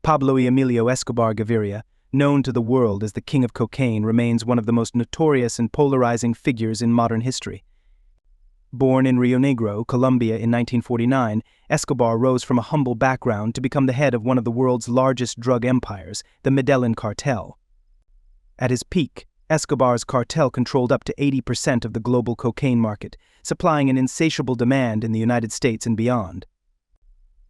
Pablo Emilio Escobar Gaviria, known to the world as the King of Cocaine, remains one of the most notorious and polarizing figures in modern history. Born in Rio Negro, Colombia in 1949, Escobar rose from a humble background to become the head of one of the world's largest drug empires, the Medellin cartel. At his peak, Escobar's cartel controlled up to 80% of the global cocaine market, supplying an insatiable demand in the United States and beyond.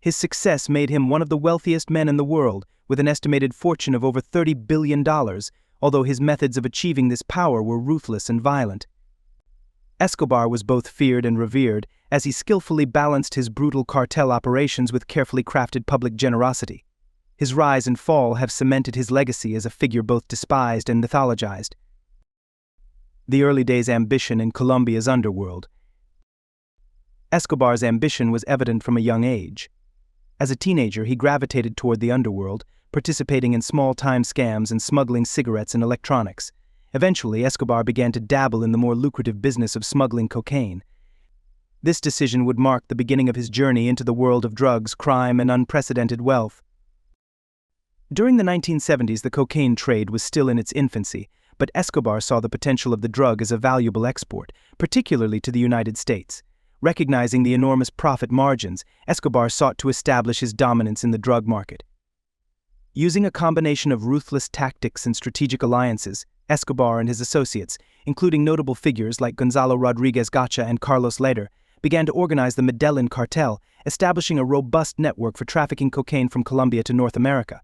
His success made him one of the wealthiest men in the world, with an estimated fortune of over $30 billion, although his methods of achieving this power were ruthless and violent. Escobar was both feared and revered, as he skillfully balanced his brutal cartel operations with carefully crafted public generosity. His rise and fall have cemented his legacy as a figure both despised and mythologized. The early days' ambition in Colombia's underworld. Escobar's ambition was evident from a young age. As a teenager, he gravitated toward the underworld, participating in small-time scams and smuggling cigarettes and electronics. Eventually, Escobar began to dabble in the more lucrative business of smuggling cocaine. This decision would mark the beginning of his journey into the world of drugs, crime, and unprecedented wealth. During the 1970s, the cocaine trade was still in its infancy, but Escobar saw the potential of the drug as a valuable export, particularly to the United States. Recognizing the enormous profit margins, Escobar sought to establish his dominance in the drug market. Using a combination of ruthless tactics and strategic alliances, Escobar and his associates, including notable figures like Gonzalo Rodriguez Gacha and Carlos Leder, began to organize the Medellin cartel, establishing a robust network for trafficking cocaine from Colombia to North America.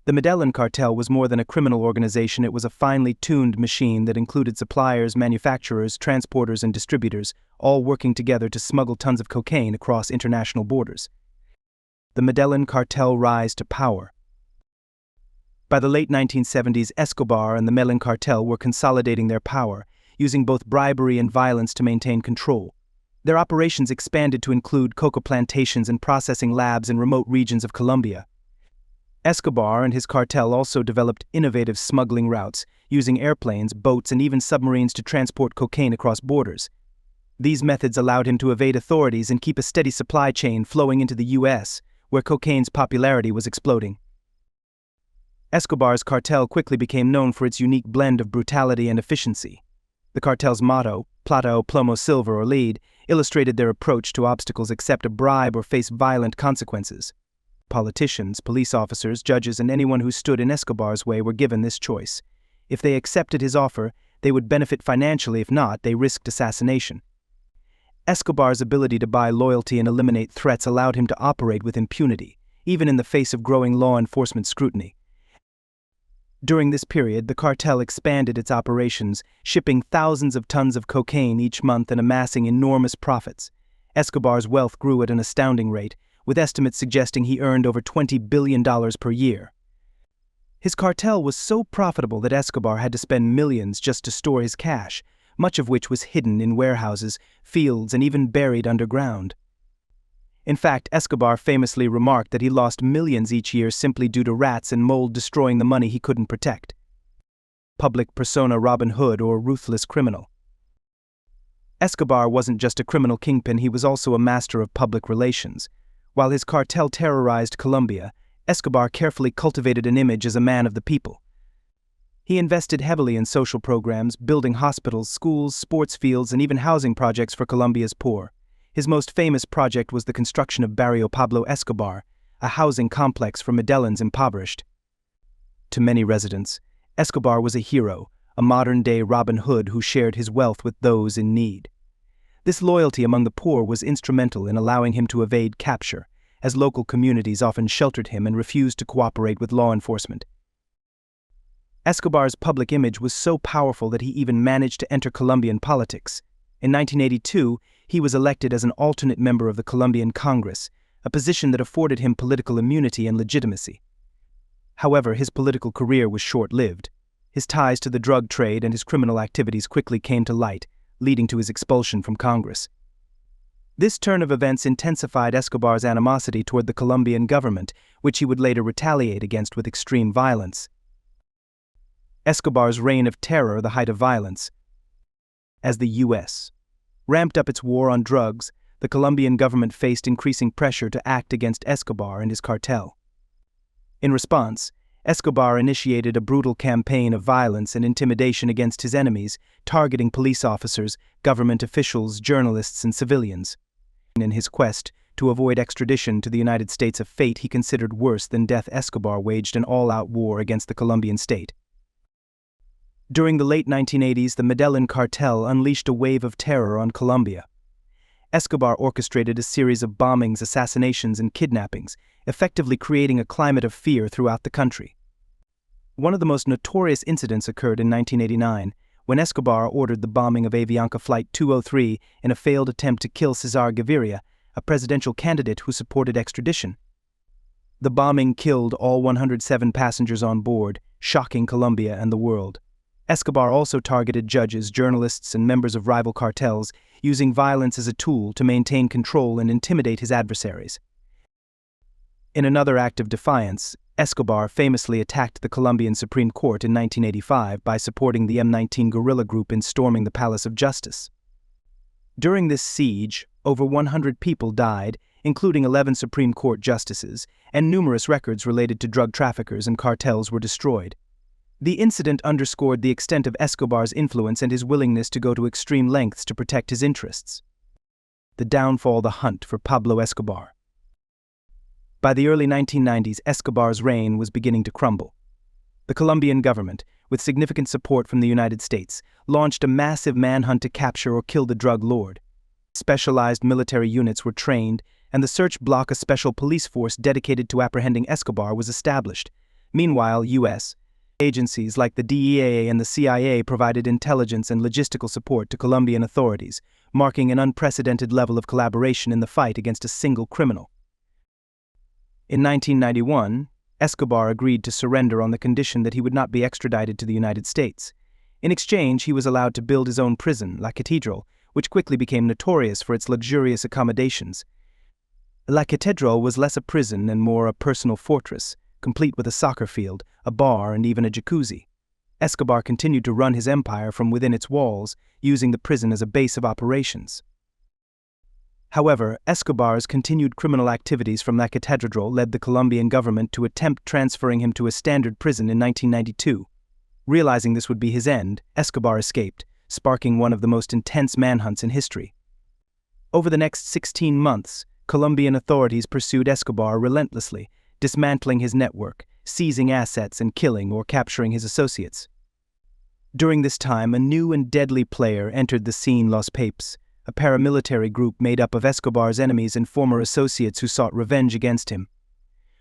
The Medellin cartel was more than a criminal organization. It was a finely tuned machine that included suppliers, manufacturers, transporters, and distributors, all working together to smuggle tons of cocaine across international borders. The Medellin cartel rise to power. By the late 1970s, Escobar and the Medellin cartel were consolidating their power, using both bribery and violence to maintain control. Their operations expanded to include coca plantations and processing labs in remote regions of Colombia. Escobar and his cartel also developed innovative smuggling routes, using airplanes, boats, and even submarines to transport cocaine across borders. These methods allowed him to evade authorities and keep a steady supply chain flowing into the U.S., where cocaine's popularity was exploding. Escobar's cartel quickly became known for its unique blend of brutality and efficiency. The cartel's motto, plata o plomo, silver or lead, illustrated their approach to obstacles: accept a bribe or face violent consequences. Politicians, police officers, judges, and anyone who stood in Escobar's way were given this choice. If they accepted his offer, they would benefit financially. If not, they risked assassination. Escobar's ability to buy loyalty and eliminate threats allowed him to operate with impunity, even in the face of growing law enforcement scrutiny. During this period, the cartel expanded its operations, shipping thousands of tons of cocaine each month and amassing enormous profits. Escobar's wealth grew at an astounding rate, with estimates suggesting he earned over $20 billion per year. His cartel was so profitable that Escobar had to spend millions just to store his cash, much of which was hidden in warehouses, fields, and even buried underground. In fact, Escobar famously remarked that he lost millions each year simply due to rats and mold destroying the money he couldn't protect. Public persona: Robin Hood or ruthless criminal. Escobar wasn't just a criminal kingpin, he was also a master of public relations. While his cartel terrorized Colombia, Escobar carefully cultivated an image as a man of the people. He invested heavily in social programs, building hospitals, schools, sports fields, and even housing projects for Colombia's poor. His most famous project was the construction of Barrio Pablo Escobar, a housing complex for Medellin's impoverished. To many residents, Escobar was a hero, a modern-day Robin Hood who shared his wealth with those in need. This loyalty among the poor was instrumental in allowing him to evade capture, as local communities often sheltered him and refused to cooperate with law enforcement. Escobar's public image was so powerful that he even managed to enter Colombian politics. In 1982, he was elected as an alternate member of the Colombian Congress, a position that afforded him political immunity and legitimacy. However, his political career was short-lived. His ties to the drug trade and his criminal activities quickly came to light, leading to his expulsion from Congress. This turn of events intensified Escobar's animosity toward the Colombian government, which he would later retaliate against with extreme violence. Escobar's reign of terror, the height of violence. As the U.S. ramped up its war on drugs, the Colombian government faced increasing pressure to act against Escobar and his cartel. In response, Escobar initiated a brutal campaign of violence and intimidation against his enemies, targeting police officers, government officials, journalists, and civilians. In his quest to avoid extradition to the United States, a fate he considered worse than death, Escobar waged an all-out war against the Colombian state. During the late 1980s, the Medellin cartel unleashed a wave of terror on Colombia. Escobar orchestrated a series of bombings, assassinations, and kidnappings, effectively creating a climate of fear throughout the country. One of the most notorious incidents occurred in 1989, when Escobar ordered the bombing of Avianca Flight 203 in a failed attempt to kill Cesar Gaviria, a presidential candidate who supported extradition. The bombing killed all 107 passengers on board, shocking Colombia and the world. Escobar also targeted judges, journalists, and members of rival cartels, using violence as a tool to maintain control and intimidate his adversaries. In another act of defiance, Escobar famously attacked the Colombian Supreme Court in 1985 by supporting the M19 guerrilla group in storming the Palace of Justice. During this siege, over 100 people died, including 11 Supreme Court justices, and numerous records related to drug traffickers and cartels were destroyed. The incident underscored the extent of Escobar's influence and his willingness to go to extreme lengths to protect his interests. The downfall, the hunt for Pablo Escobar. By the early 1990s, Escobar's reign was beginning to crumble. The Colombian government, with significant support from the United States, launched a massive manhunt to capture or kill the drug lord. Specialized military units were trained, and the search block, a special police force dedicated to apprehending Escobar, was established. Meanwhile, U.S. agencies like the DEA and the CIA provided intelligence and logistical support to Colombian authorities, marking an unprecedented level of collaboration in the fight against a single criminal. In 1991, Escobar agreed to surrender on the condition that he would not be extradited to the United States. In exchange, he was allowed to build his own prison, La Catedral, which quickly became notorious for its luxurious accommodations. La Catedral was less a prison and more a personal fortress, complete with a soccer field, a bar, and even a jacuzzi. Escobar continued to run his empire from within its walls, using the prison as a base of operations. However, Escobar's continued criminal activities from La Catedral led the Colombian government to attempt transferring him to a standard prison in 1992. Realizing this would be his end, Escobar escaped, sparking one of the most intense manhunts in history. Over the next 16 months, Colombian authorities pursued Escobar relentlessly, dismantling his network, seizing assets, and killing or capturing his associates. During this time, a new and deadly player entered the scene: Los Papes, a paramilitary group made up of Escobar's enemies and former associates who sought revenge against him.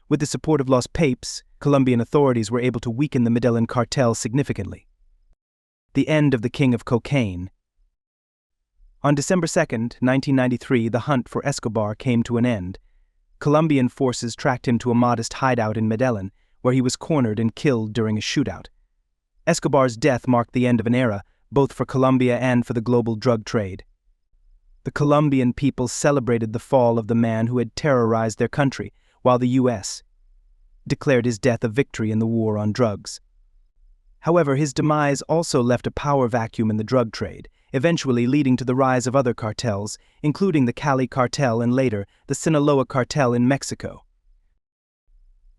With the support of Los Papes, Colombian authorities were able to weaken the Medellin cartel significantly. The end of the King of Cocaine. On December 2, 1993, the hunt for Escobar came to an end. Colombian forces tracked him to a modest hideout in Medellin, where he was cornered and killed during a shootout. Escobar's death marked the end of an era, both for Colombia and for the global drug trade. The Colombian people celebrated the fall of the man who had terrorized their country, while the U.S. declared his death a victory in the war on drugs. However, his demise also left a power vacuum in the drug trade, eventually leading to the rise of other cartels, including the Cali cartel and later the Sinaloa cartel in Mexico.